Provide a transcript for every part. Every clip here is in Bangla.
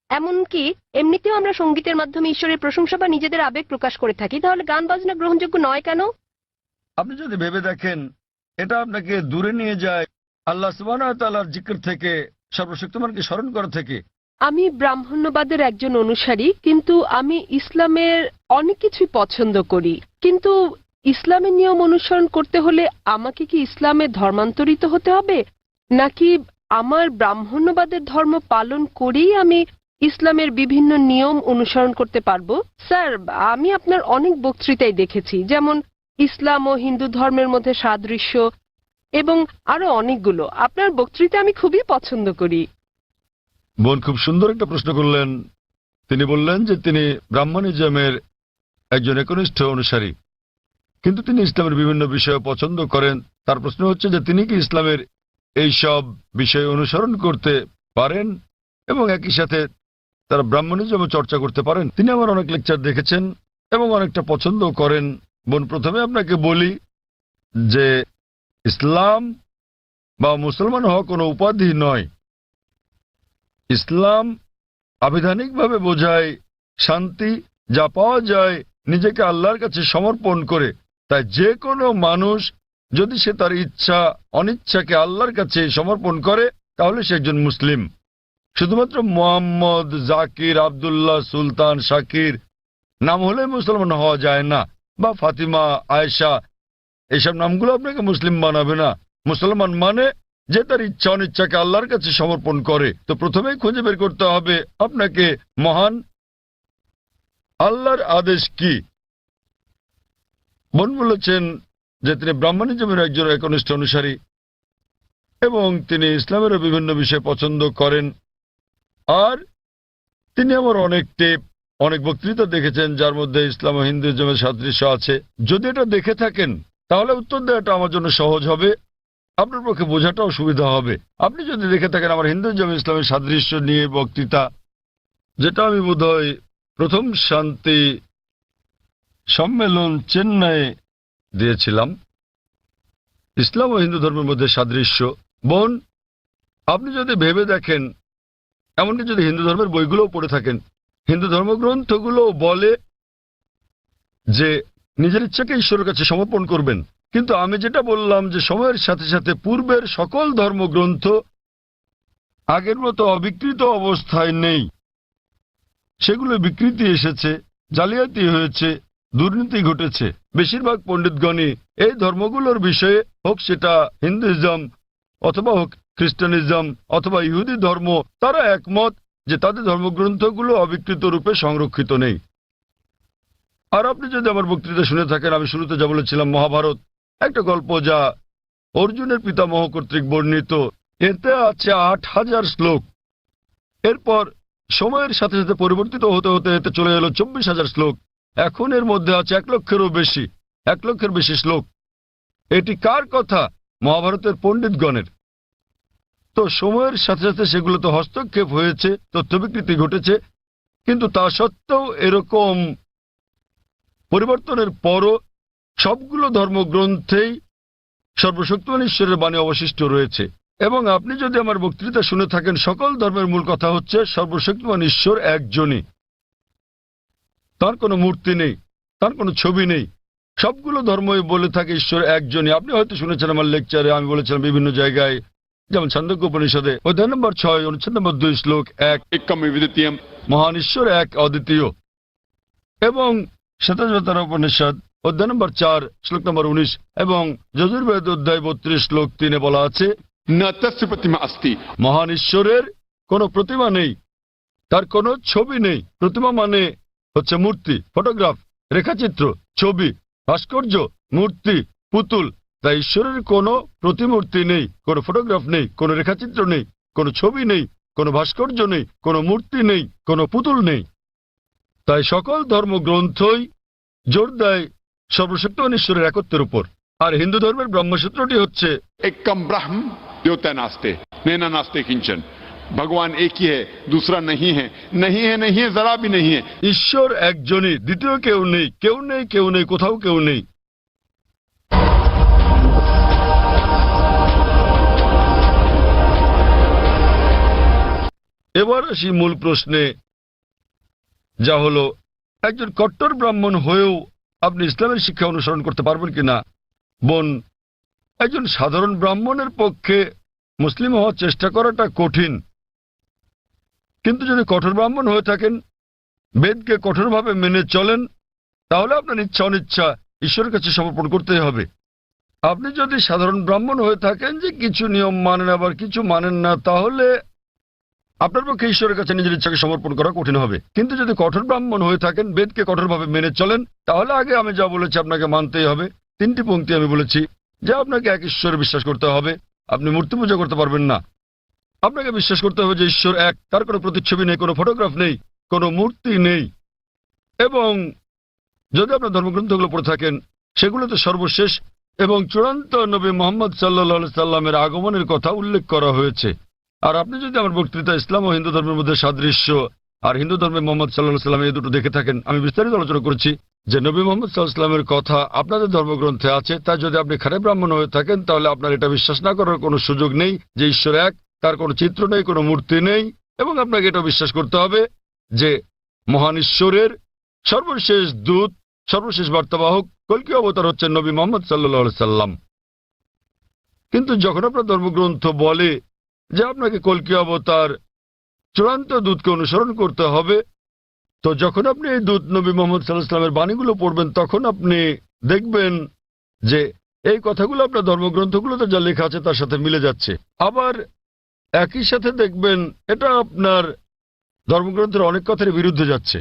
এমনকি এমনিতেও আমরা সঙ্গীতের মাধ্যমে ঈশ্বরের প্রশংসা বা নিজেদের আবেগ প্রকাশ করে থাকি, তাহলে গান বাজনা গ্রহণযোগ্য নয় কেন? আপনি যদি ভেবে দেখেন, এটা আপনাকে দূরে নিয়ে যায় আল্লাহ সুবহানাহু ওয়া তাআলার জিকির থেকে, সর্বশক্তিমানকে স্মরণ করা থেকে। আমি ব্রাহ্মণ্যবাদের একজন অনুসারী, কিন্তু আমি ইসলামের অনেক কিছুই পছন্দ করি। কিন্তু ইসলামের নিয়ম অনুসরণ করতে হলে আমাকে কি ইসলামে ধর্মান্তরিত হতে হবে, নাকি আমার ব্রাহ্মণ্যবাদের ধর্ম পালন করেই আমি ইসলামের বিভিন্ন নিয়ম অনুসরণ করতে পারবো? স্যার, আমি আপনার অনেক বক্তৃতাই দেখেছি, যেমন ইসলাম ও হিন্দু ধর্মের মধ্যে সাদৃশ্য এবং আরো অনেকগুলো। আপনার বক্তৃতা আমি খুবই পছন্দ করি। বোন খুব সুন্দর একটা প্রশ্ন করলেন। তিনি বললেন যে তিনি ব্রাহ্মণিজমের একজন একনিষ্ঠ অনুসারী, কিন্তু তিনি ইসলামের বিভিন্ন বিষয় পছন্দ করেন। তার প্রশ্ন হচ্ছে যে তিনি কি ইসলামের এই সব বিষয় অনুসরণ করতে পারেন এবং একই সাথে তারা ব্রাহ্মণিজম চর্চা করতে পারেন। তিনি আমার অনেক লেকচার দেখেছেন এবং অনেকটা পছন্দ করেন। বোন, প্রথমে আপনাকে বলি যে ইসলাম বা মুসলমান হওয়া কোনো উপাধি নয়। ইসলাম আবিধানিকভাবে বোঝায় শান্তি, যা পাওয়া যায় নিজেকে আল্লাহর কাছে সমর্পণ করে। তাই যে কোনো মানুষ যদি সে তার ইচ্ছা অনিচ্ছাকে আল্লাহর কাছে সমর্পণ করে, তাহলে সে একজন মুসলিম। শুধুমাত্র মোহাম্মদ, জাকির, আবদুল্লাহ, সুলতান, শাকির নাম হলে মুসলমান হওয়া যায় না, বা ফাতিমা, আয়েশা, এইসব নামগুলো আপনাকে মুসলিম বানাবে না। মুসলমান মানে যে তার ইচ্ছা অনিচ্ছাকে আল্লাহর কাছে সমর্পণ করে। তো প্রথমেই খুঁজে বের করতে হবে আপনাকে মহান আল্লাহর আদেশ কি। বোন বলেছেন যে তিনি ব্রাহ্মণিজমের একজন একনিষ্ঠ অনুসারী এবং তিনি ইসলামেরও বিভিন্ন বিষয় পছন্দ করেন। আর তিনি আমার অনেক টেপ, অনেক বক্তৃতা দেখেছেন, যার মধ্যে ইসলাম ও হিন্দুইজমের সাদৃশ্য আছে। যদি এটা দেখে থাকেন তাহলে উত্তর দেওয়াটা আমার জন্য সহজ হবে, আপনার পক্ষে বোঝাটাও সুবিধা হবে। আপনি যদি দেখে থাকেন আমার হিন্দুইজম ইসলামের সাদৃশ্য নিয়ে বক্তৃতা, যেটা আমি বোধহয় প্রথম শান্তি সম্মেলন চেন্নাই দিয়েছিলাম, ইসলাম ও হিন্দু ধর্মের মধ্যে সাদৃশ্য। বোন, আপনি যদি ভেবে দেখেন, এমনকি যদি হিন্দু ধর্মের বইগুলোও পড়ে থাকেন, হিন্দু ধর্মগ্রন্থগুলো বলে যে নিজের ইচ্ছাকে ঈশ্বরের কাছে সমর্পণ করবেন। কিন্তু আমি যেটা বললাম যে সময়ের সাথে সাথে পূর্বের সকল ধর্মগ্রন্থ আগের মতো অবিকৃত অবস্থায় নেই। সেগুলো বিকৃতি এসেছে, জালিয়াতি হয়েছে, দুর্নীতি ঘটেছে। বেশিরভাগ পণ্ডিতগণই এই ধর্মগুলোর বিষয়ে, হোক সেটা হিন্দুইজম অথবা হোক খ্রিস্টানিজম অথবা ইহুদি ধর্ম, তারা একমত যে তাদের ধর্মগ্রন্থগুলো অবিকৃত রূপে সংরক্ষিত নেই। আর আপনি যদি আমার বক্তৃতা শুনে থাকেন, আমি শুরুতে যা বলেছিলাম, মহাভারত একটা গল্প যা অর্জুনের পিতামহ কর্তৃক বর্ণিত। এতে আছে ৮,০০০ শ্লোক। এরপর সময়ের সাথে সাথে পরিবর্তিত হতে হতে এতে চলে এলো ২৪,০০০ শ্লোক। এখন এর মধ্যে আছে ১,০০,০০০-এরও বেশি, ১,০০,০০০-এর বেশি শ্লোক। এটি কার কথা? মহাভারতের পণ্ডিতগণের। তো সময়ের সাথে সাথে সেগুলোতে হস্তক্ষেপ হয়েছে, তথ্য বিকৃতি ঘটেছে, কিন্তু তা সত্ত্বেও এরকম পরিবর্তনের পরও সবগুলো ধর্মগ্রন্থেই সর্বশক্তিমান ঈশ্বরের বাণী অবশিষ্ট রয়েছে। এবং আপনি যদি আমার বক্তৃতা শুনে থাকেন, সকল ধর্মের মূল কথা হচ্ছে সর্বশক্তিমান ঈশ্বর একজনই। তার কোনো মূর্তি নেই, তার কোনো ছবি নেই। সবগুলো ধর্মই বলে থাকে ঈশ্বর একজনই। আপনি হয়তো শুনেছেন আমার লেকচারে আমি বলেছিলাম বিভিন্ন জায়গায়, যেমন ছান্দোক্য উপনিষদে অধ্যায় নম্বর ৬ অনুচ্ছেদ নম্বর ২ শ্লোক ১, মহান ঈশ্বর এক, অদ্বিতীয়। এবং শ্বেতাজ্বতরা উপনিষদ অধ্যায় নম্বর ৪ শ্লোক নম্বর ১৯ এবং যজুর্বেদ অধ্যায় ৩২ শ্লোক ৩ বলা আছে, মহান ঈশ্বরের কোনো প্রতিমা নেই, তার কোনো ছবি নেই। প্রতিমা মানে হচ্ছে মূর্তি, ফটোগ্রাফ, রেখাচিত্র, ছবি, ভাস্কর্য, মূর্তি, পুতুল। তাই ঈশ্বরের কোনো প্রতিমূর্তি নেই, কোনো ফটোগ্রাফ নেই, কোনো রেখাচিত্র নেই, কোনো ছবি নেই, কোনো ভাস্কর্য নেই, কোনো মূর্তি নেই, কোনো পুতুল নেই। তাই সকল ধর্মগ্রন্থই জোর দেয় সর্বশক্তিমান ঈশ্বরের একত্বের উপর। আর হিন্দু ধর্মের ব্রহ্মসূত্রটি হচ্ছে एकम ब्रह्म द्योतय नास्ते नैना नास्ते किंचन। भगवान एक ही है, दूसरा नहीं है, नहीं है, नहीं है, जरा भी नहीं है। ঈশ্বর একজনই, দ্বিতীয় কেউ নেই, কেউ নেই, কেউ নেই, কোথাও কেউ নেই। এবার আসি মূল প্রশ্নে, যা হলো একজন কট্টর ব্রাহ্মণ হয়েও আপনি ইসলামের শিক্ষা অনুসরণ করতে পারবেন কিনা। বোন, একজন সাধারণ ব্রাহ্মণের পক্ষে মুসলিম হওয়ার চেষ্টা করাটা কঠিন, কিন্তু যদি কঠোর ব্রাহ্মণ হয়ে থাকেন, বেদকে কঠোরভাবে মেনে চলেন, তাহলে আপনার ইচ্ছা অনিচ্ছা ঈশ্বরের কাছে সমর্পণ করতেই হবে। আপনি যদি সাধারণ ব্রাহ্মণ হয়ে থাকেন যে কিছু নিয়ম মানেন আবার কিছু মানেন না, তাহলে আপনার পক্ষে ঈশ্বরের কাছে নিজের ইচ্ছাকে সমর্পণ করা কঠিন হবে। কিন্তু যদি কঠোর ব্রাহ্মণ হয়ে থাকেন, বেদকে কঠোরভাবে মেনে চলেন, তাহলে আগে আমি যা বলেছি আপনাকে মানতেই হবে। 3টি পংক্তি আমি বলেছি যে আপনাকে এক ঈশ্বরে বিশ্বাস করতে হবে, আপনি মূর্তি পূজা করতে পারবেন না। আপনাকে বিশ্বাস করতে হবে যে ঈশ্বর এক, তার কোনো প্রতিচ্ছবি নেই, কোনো ফটোগ্রাফ নেই, কোনো মূর্তি নেই। এবং যদি আপনার ধর্মগ্রন্থগুলো পড়ে থাকেন, সেগুলোতে সর্বশেষ এবং চূড়ান্ত নবী মোহাম্মদ সাল্লাল্লাহু সাল্লামের আগমনের কথা উল্লেখ করা হয়েছে। আর আপনি যদি আমার বক্তৃতা ইসলাম ও হিন্দু ধর্মের মধ্যে সাদৃশ্য আর হিন্দু ধর্মে মোহাম্মদ সাল্লাল্লাহু সাল্লাম এই দুটো দেখে থাকেন, আমি বিস্তারিত আলোচনা করেছি যে নবী মোহাম্মদ সাল্লাল্লাহু সাল্লামের কথা আপনাদের ধর্মগ্রন্থে আছে। তাই যদি আপনি খারাপ ব্রাহ্মণ হয়ে থাকেন, তাহলে আপনার এটা বিশ্বাস না করার কোনো সুযোগ নেই যে ঈশ্বর এক, তার কোনো চিত্র নেই, কোনো মূর্তি নেই। এবং আপনাকে এটা বিশ্বাস করতে হবে যে মহান ঈশ্বরের সর্বশেষ দূত, সর্বশেষ বার্তাবাহক কল্কি অবতার হচ্ছেন নবী মোহাম্মদ সাল্লাল্লাহু সাল্লাম। কিন্তু যখন আপনার ধর্মগ্রন্থ বলে যে আপনাকে কল্কি অবতার চূড়ান্ত দূতকে অনুসরণ করতে হবে, তো যখন আপনি এই দূত নবী মোহাম্মদ সাল্লাল্লাহু আলাইহি ওয়াসাল্লামের বাণীগুলো পড়বেন, তখন আপনি দেখবেন যে এই কথাগুলো আপনার ধর্মগ্রন্থগুলোতে যা লেখা আছে তার সাথে মিলে যাচ্ছে। আবার একই সাথে দেখবেন এটা আপনার ধর্মগ্রন্থের অনেক কথার বিরুদ্ধে যাচ্ছে।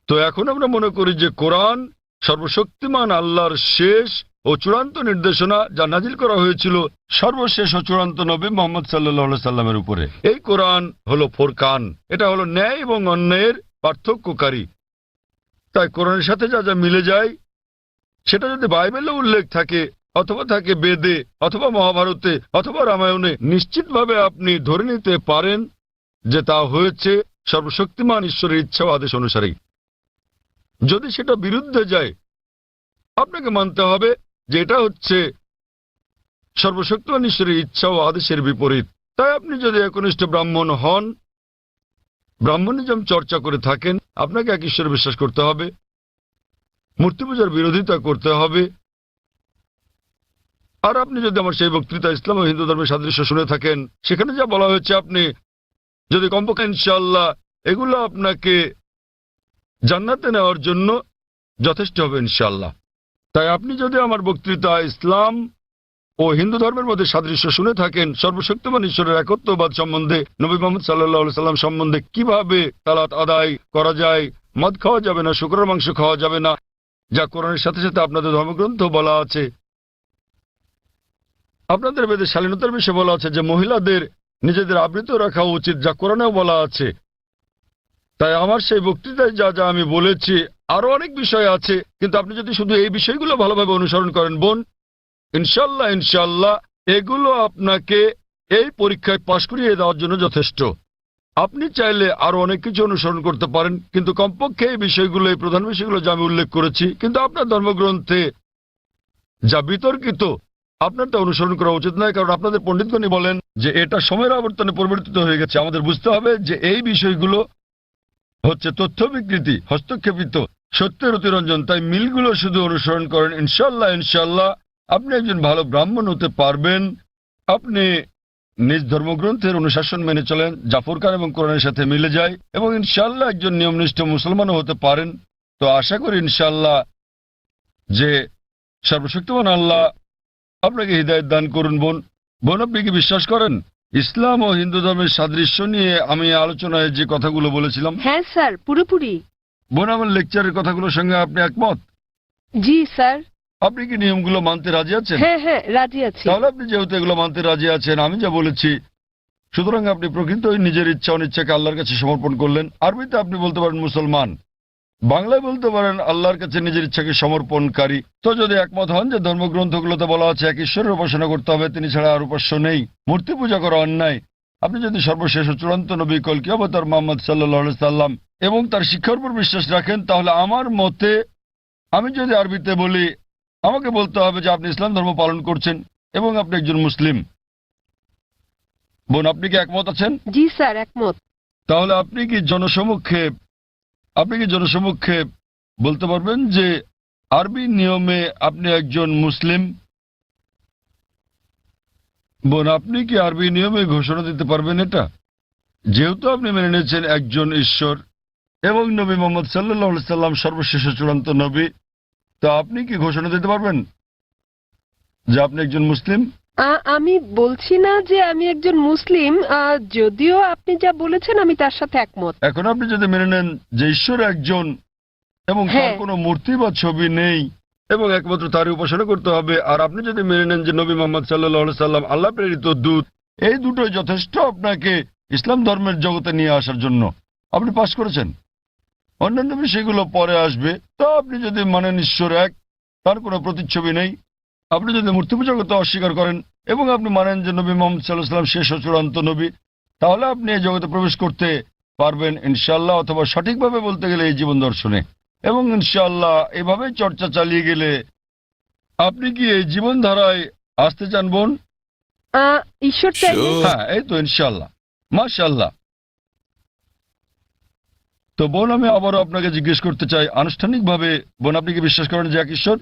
তো এখন আমরা মনে করি যে কোরআন সর্বশক্তিমান আল্লাহর শেষ ও চূড়ান্ত নির্দেশনা, যা নাজিল করা হয়েছিল সর্বশেষ ও চূড়ান্ত নবী মোহাম্মদ সাল্লাল্লাহু আলাইহি সাল্লামের উপরে। এই কোরআন হলো ফোরকান, এটা হলো ন্যায় এবং অন্যায়ের পার্থক্যকারী। তাই কোরআনের সাথে যা যা মিলে যায়, সেটা যদি বাইবেলে উল্লেখ থাকে অথবা থাকে বেদে অথবা মহাভারতে অথবা রামায়ণে, নিশ্চিতভাবে আপনি ধরে নিতে পারেন যে তা হয়েছে সর্বশক্তিমান ঈশ্বরের ইচ্ছা ও আদেশ অনুসারেই। যদি সেটা বিরুদ্ধে যায়, আপনাকে মানতে হবে যে এটা হচ্ছে সর্বশক্তিমান ঈশ্বরের ইচ্ছা ও আদেশের বিপরীত। তাই আপনি যদি একনিষ্ঠ ব্রাহ্মণ হন, ব্রাহ্মণিজম চর্চা করে থাকেন, আপনাকে এক ঈশ্বরে বিশ্বাস করতে হবে, মূর্তি পূজার বিরোধিতা করতে হবে। আর আপনি যদি আমার সেই বক্তৃতা ইসলাম ও হিন্দু ধর্মের সাদৃশ্য শুনে থাকেন, সেখানে যা বলা হয়েছে, আপনি যদি কমপক্ষে ইনশাআল্লাহ এগুলো আপনাকে জান্নাতে নেওয়ার জন্য যথেষ্ট হবে ইনশাআল্লাহ। তাই আপনি যদি আমার বক্তৃতা ইসলাম ও হিন্দু ধর্মের মধ্যে সাদৃশ্য শুনে থাকেন, সর্বশক্তিমান ঈশ্বরের একত্ববাদ সম্বন্ধে, নবী মোহাম্মদ সাল্লাল্লাহু আলাইহি সাল্লাম সম্বন্ধে, কিভাবে সালাত আদায় করা যায়, মদ খাওয়া যাবে না, শুকরের মাংস খাওয়া যাবে না, যা কোরআনের সাথে সাথে আপনাদের ধর্মগ্রন্থ বলা আছে, আপনাদের বেদে শালীনতার বিষয়ে বলা আছে যে মহিলাদের নিজেদের আবৃত রাখা উচিত, যা কোরআনেও বলা আছে। তাই আমার সেই বক্তৃতায় যা যা আমি বলেছি, আরো অনেক বিষয় আছে, কিন্তু আপনি যদি শুধু এই বিষয়গুলো ভালোভাবে অনুসরণ করেন বোন, ইনশাল্লাহ ইনশাল্লাহ এগুলো আপনাকে এই পরীক্ষায় পাশ করিয়ে দেওয়ার জন্য যথেষ্ট। আপনি চাইলে আরো অনেক কিছু অনুসরণ করতে পারেন, কিন্তু কমপক্ষে এই বিষয়গুলো, এই প্রধান বিষয়গুলো যা আমি উল্লেখ করেছি, কিন্তু আপনার ধর্মগ্রন্থে যা বিতর্কিত, আপনার তা অনুসরণ করা উচিত নয়। কারণ আপনাদের পণ্ডিতগণই বলেন যে এটা সময়ের আবর্তনে পরিবর্তিত হয়ে গেছে। আমাদের বুঝতে হবে যে এই বিষয়গুলো হচ্ছে তথ্য বিকৃতি, হস্তক্ষেপিত, সত্যের অতিরঞ্জন। তাই মিলগুলো শুধু অনুসরণ করেন, ইনশাল্লাহ ইনশাল্লাহ আপনি একজন ভালো ব্রাহ্মণ হতে পারবেন। আপনি নিজ ধর্মগ্রন্থের অনুশাসন মেনে চলেন, যা ফুরকান এবং কোরআনের সাথে মিলে যায়, এবং ইনশাল্লাহ একজন নিয়মনিষ্ঠ মুসলমানও হতে পারেন। তো আশা করি ইনশাল্লাহ যে সর্বশক্তিমান আল্লাহ আপনাকে হৃদায়ত দান করুন। বোন, আপনি কি বিশ্বাস করেন ইসলাম ও হিন্দু ধর্মের সাদৃশ্য নিয়ে আমি আলোচনায় যে কথাগুলো বলেছিলাম? হ্যাঁ স্যার, পুরোপুরি। বোন, আমার লেকচারের কথাগুলোর সঙ্গে আপনি একমত? জি স্যার। আপনি কি নিয়মগুলো মানতে রাজি আছেন? হ্যাঁ হ্যাঁ, রাজি আছি। তাহলে আপনি যেহেতু এগুলো মানতে রাজি আছেন, আমি যা বলেছি, সুতরাং আপনি প্রকৃতই নিজের ইচ্ছা অনিচ্ছাকে আল্লাহর কাছে সমর্পণ করলেন। আরবিতে আপনি বলতে পারেন মুসলমান, বাংলায় বলতে পারেন আল্লাহর কাছে নিজের ইচ্ছাকে সমর্পণকারী। তো যদি একমত হন যে ধর্মগ্রন্থগুলোতে বলা আছে এক ঈশ্বরের উপাসনা করতে হবে, তিনি ছাড়া আর উপাস্য নেই, মূর্তি পূজা করা অন্যায়, আপনি যদি সর্বশেষ ও চূড়ান্ত নবী কল্কি অবতার মুহাম্মদ সাল্লাল্লাহু আলাইহি সাল্লাম এবং তার শিক্ষার উপর বিশ্বাস রাখেন, তাহলে আমার মতে, আমি যদি আরবিতে বলি, আমাকে বলতে হবে যে আপনি ইসলাম ধর্ম পালন করছেন এবং আপনি একজন মুসলিম। বোন, আপনি কি একমত আছেন? জি স্যার, একমত। তাহলে আপনি কি জনসমক্ষে বলতে পারবেন যে আরবি নিয়মে আপনি একজন মুসলিম? বোন, আপনি কি আরবি নিয়মে ঘোষণা দিতে পারবেন এটা? যেহেতু আপনি মেনে নিয়েছেন একজন ঈশ্বর এবং নবী মোহাম্মদ সাল্লাল্লাহু আলাইহি সাল্লাম সর্বশেষ চূড়ান্ত নবী, তো আপনি কি ঘোষণা দিতে পারবেন যে আপনি একজন মুসলিম? আমি বলছি না যে আমি একজন মুসলিম, যদিও আপনি যা বলেছেন আমি তার সাথে একমত। এখন আপনি যদি মেনে নেন যে ঈশ্বর একজন এবং তার হ্যাঁ। কোনো মূর্তি বা ছবি নেই এবং একমাত্র তারই উপাসনা করতে হবে, আর আপনি যদি মেনে নেন যে নবী মোহাম্মদ সাল্লাল্লাহু আলাইহি সাল্লাম আল্লাহ প্রেরিত দূত, এই দুটোই যথেষ্ট আপনাকে ইসলাম ধর্মের জগতে নিয়ে আসার জন্য, আপনি পাশ করেছেন। অন্যান্য বিষয়গুলো পরে আসবে। তো আপনি যদি মানেন ঈশ্বর এক, তার কোনো প্রতিচ্ছবি নেই, আপনি যদি মূর্তি পূজা করতে অস্বীকার করেন এবং আপনি মানেন যে নবী মোহাম্মদ সাল্লাল্লাহু আলাইহি সাল্লাম শেষ ও চূড়ান্ত নবী, তাহলে আপনি এই জগতে প্রবেশ করতে পারবেন ইনশাআল্লাহ, অথবা সঠিকভাবে বলতে গেলে এই জীবন দর্শনে। এবং ইনশাআল্লাহ এভাবে চর্চা চালিয়ে গেলে আপনি কি এই জীবনধারায় আসতে চান বোন? ঈশ্বর চাইলে। হ্যাঁ, এই তো ইনশাআল্লাহ, মাশাআল্লাহ। তো বোন, আমি আবারও আপনাকে জিজ্ঞেস করতে চাই আনুষ্ঠানিকভাবে, বোন, আপনি কি বিশ্বাস করেন যে এক ঈশ্বর?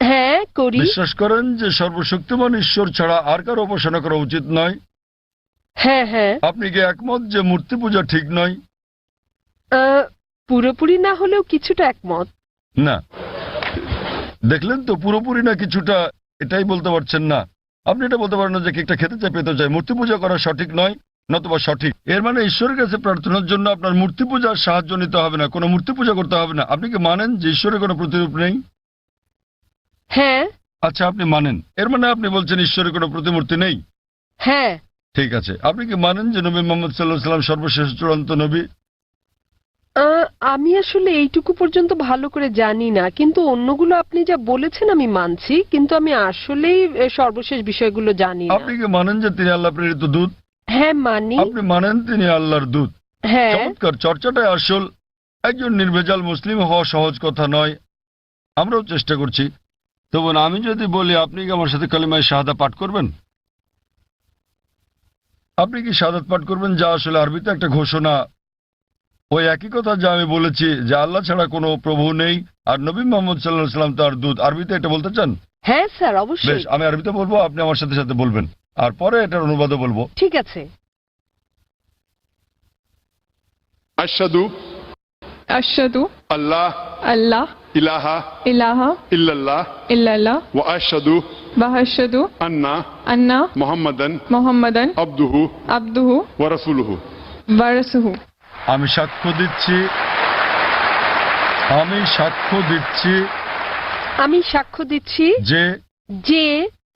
হ্যাঁ, করি। বিশ্বাস করেন যে সর্বশক্তিমান ঈশ্বর ছাড়া আর কারো উপাসনা করা উচিত নয়? হ্যাঁ হ্যাঁ। আপনি কি একমত যে মূর্তি পূজা ঠিক নয়? পুরোপুরি না হলেও কিছুটা একমত। না, দেখলেন তো, পুরোপুরি না কিছুটা, এটাই বলতে পারছেন না। আপনি এটা বলতে পারেন না যে কেকটা খেতে চাই, পেতে চাই। মূর্তি পূজা করা সঠিক নয়, নতুবা সঠিক। এর মানে ঈশ্বরের কাছে প্রার্থনার জন্য আপনার মূর্তি পূজার সাহায্য নিতে হবে না, কোনো মূর্তি পূজা করতে হবে না। আপনি কি মানেন যে ঈশ্বরের কোনো প্রতিরূপ নেই? হ্যাঁ। আচ্ছা, আপনি মানেন, এর মানে আপনি বলছেন ঈশ্বরের কোনো প্রতিমূর্তি নেই? হ্যাঁ। ঠিক আছে। আপনি কি মানেন যে নবী মোহাম্মদ সাল্লাল্লাহু আলাইহি সাল্লাম সর্বশেষ চূড়ান্ত নবী? আমি আসলে এইটুকু পর্যন্ত ভালো করে জানি না, কিন্তু অন্যগুলো আপনি যা বলেছেন আমি মানছি, কিন্তু আমি আসলেই সর্বশেষ বিষয়গুলো জানি না। আপনি কি মানেন যে তিনি আল্লাহ প্রেরিত দূত? হ্যাঁ, মানি। আপনি মানেন তিনি আল্লাহর দূত? হ্যাঁ। চমৎকার, চর্চাটাই আসল। একজন নির্ভেজাল মুসলিম হওয়া সহজ কথা নয়, আমরাও চেষ্টা করছি। তো বোন, আমি যদি বলি আপনি কি আমার সাথে কালিমায়ে শাহাদা পাঠ করবেন? আপনি কি শাহাদাত পাঠ করবেন, যা আসলে আরবিতে একটা ঘোষণা, ওই একই কথা যা আমি বলেছি যে আল্লাহ ছাড়া কোনো প্রভু নেই আর নবী মোহাম্মদ সাল্লাল্লাহু আলাইহি সাল্লাম তার দূত? আরবিতে এটা বলতে চান? হ্যাঁ স্যার, বেশ, অবশ্যই। আমি আরবিতে বলবো, আপনি আমার সাথে সাথে বলবেন, আর পরে এটার অনুবাদও বলবো। ঠিক আছে। अशहदु अशहदु अल्लाह अल्लाह इलाहा इलाहा इल्लल्लाह इल्लल्लाह व अशहदु व अशहदु अन्ना अन्ना मुहम्मदन मुहम्मदन अब्दुहु अब्दुहु व रसूलुहु। व रसूलुहु। আমি সাক্ষ্য দিচ্ছি আমি সাক্ষ্য দিচ্ছি যে যে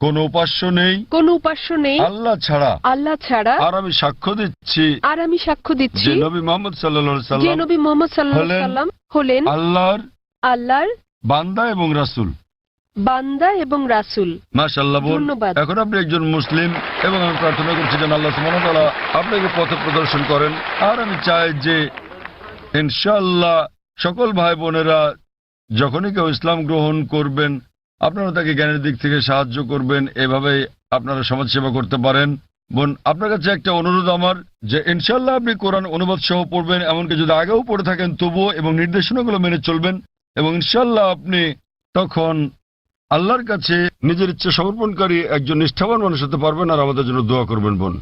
কোনো উপাস্য নেই কোনো উপাস্য নেই আল্লাহ ছাড়া, আল্লাহ ছাড়া, আর আমি সাক্ষ্য দিচ্ছি আর আমি সাক্ষ্য দিচ্ছি যে নবী মোহাম্মদ সাল্লাল্লাহু আলাইহি যে সাল্লাম নবী মোহাম্মদ সাল্লাল্লাহু আলাইহি হলেন সাল্লাম হলেন আল্লাহর আল্লাহর বান্দা এবং রাসূল। বান্দা এবং রাসূল। মাশাআল্লাহ বোন, ধন্যবাদ। এখন আপনি একজন মুসলিম এবং আমি প্রার্থনা করছি যেন আল্লাহ সুবহানাহু ওয়া তাআলা আপনাকে পথ প্রদর্শন করেন। আর আমি চাই যে ইনশাআল্লাহ সকল ভাই বোনেরা যখনই কেউ ইসলাম গ্রহণ করবেন, আপনারা তাকে জ্ঞানের দিক থেকে সাহায্য করবেন, এভাবেই আপনারা সমাজ সেবা করতে পারেন। বোন, আপনার কাছে একটা অনুরোধ আমার, যে ইনশাআল্লাহ আপনি কোরআন অনুবাদ সহ পড়বেন, এমনকি যদি আগেও পড়ে থাকেন তবুও, এবং নির্দেশনাগুলো মেনে চলবেন, এবং ইনশাআল্লাহ আপনি তখন আল্লাহর কাছে নিজের ইচ্ছা সমর্পণকারী একজন নিষ্ঠাবান মানুষ হতে পারবেন। আর আমাদের জন্য দোয়া করবেন বোন।